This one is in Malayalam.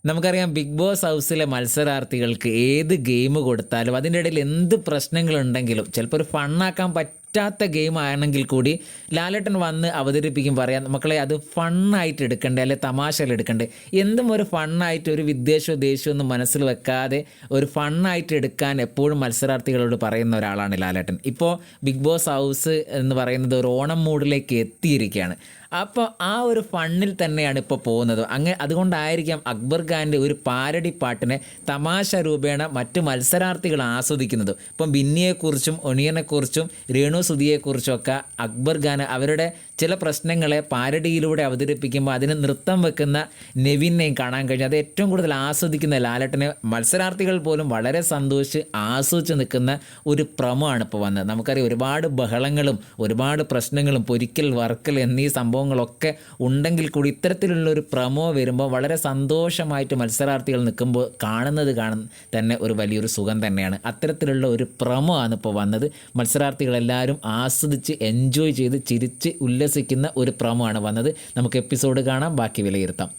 നമുക്കറിയാം ബിഗ് ബോസ് ഹൗസിലെ മത്സരാർത്ഥികൾക്ക് ഏത് ഗെയിം കൊടുത്താലും അതിൻ്റെ ഇടയിൽ എന്ത് പ്രശ്നങ്ങളുണ്ടെങ്കിലും ചിലപ്പോൾ ഒരു ഫണ്ണാക്കാൻ പറ്റാത്ത ഗെയിം ആണെങ്കിൽ കൂടി ലാലേട്ടൻ വന്ന് അവതരിപ്പിക്കും, പറയാം മക്കളെ അത് ഫണ്ണായിട്ട് എടുക്കണ്ടേ, അല്ലെ തമാശയിൽ എടുക്കണ്ടേ, എന്തും ഒരു ഫണ്ണായിട്ട് ഒരു വിദ്വേഷമോ ദേഷ്യമോ ഒന്നും മനസ്സിൽ വെക്കാതെ ഒരു ഫണ്ണായിട്ട് എടുക്കാൻ എപ്പോഴും മത്സരാർത്ഥികളോട് പറയുന്ന ഒരാളാണ് ലാലേട്ടൻ. ഇപ്പോൾ ബിഗ് ബോസ് ഹൗസ് എന്ന് പറയുന്നത് ഒരു ഓണം മൂഡിലേക്ക് എത്തിയിരിക്കുകയാണ്. അപ്പോൾ ആ ഒരു ഫണ്ണിൽ തന്നെയാണ് ഇപ്പോൾ പോകുന്നത്. അതുകൊണ്ടായിരിക്കാം അക്ബർ ഖാൻ്റെ ഒരു പാരഡി പാട്ടിനെ തമാശ രൂപേണ മറ്റ് മത്സരാർത്ഥികൾ ആസ്വദിക്കുന്നത്. ഇപ്പം ബിന്നിയെക്കുറിച്ചും ഒണിയനെക്കുറിച്ചും രേണു സുധിയെക്കുറിച്ചൊക്കെ അക്ബർ ഖാൻ അവരുടെ ചില പ്രശ്നങ്ങളെ പാരഡിയിലൂടെ അവതരിപ്പിക്കുമ്പോൾ അതിന് നൃത്തം വെക്കുന്ന നെവിനെയും കാണാൻ കഴിഞ്ഞു. അത് ഏറ്റവും കൂടുതൽ ആസ്വദിക്കുന്ന ലാലേട്ടനെ മത്സരാർത്ഥികൾ പോലും വളരെ ആസ്വദിച്ച് നിൽക്കുന്ന ഒരു പ്രമോ ആണ് ഇപ്പോൾ വന്നത്. നമുക്കറിയാം ഒരുപാട് ബഹളങ്ങളും ഒരുപാട് പ്രശ്നങ്ങളും പൊരിക്കൽ വർക്കൽ എന്നീ സംഭവങ്ങളൊക്കെ ഉണ്ടെങ്കിൽ കൂടി ഇത്തരത്തിലുള്ള ഒരു പ്രമോ വരുമ്പോൾ വളരെ സന്തോഷമായിട്ട് മത്സരാർത്ഥികൾ നിൽക്കുമ്പോൾ കാണുന്നത് തന്നെ ഒരു വലിയൊരു സുഖം തന്നെയാണ്. അത്തരത്തിലുള്ള ഒരു പ്രമോ ആണ് ഇപ്പോൾ വന്നത്. മത്സരാർത്ഥികളെല്ലാവരും ആസ്വദിച്ച് എൻജോയ് ചെയ്ത് ചിരിച്ച് ഉല്ലസിക്കുന്ന ഒരു പ്രമോ ആണ് വന്നത്. നമുക്ക് എപ്പിസോഡ് കാണാം, ബാക്കി വിലയിരുത്താം.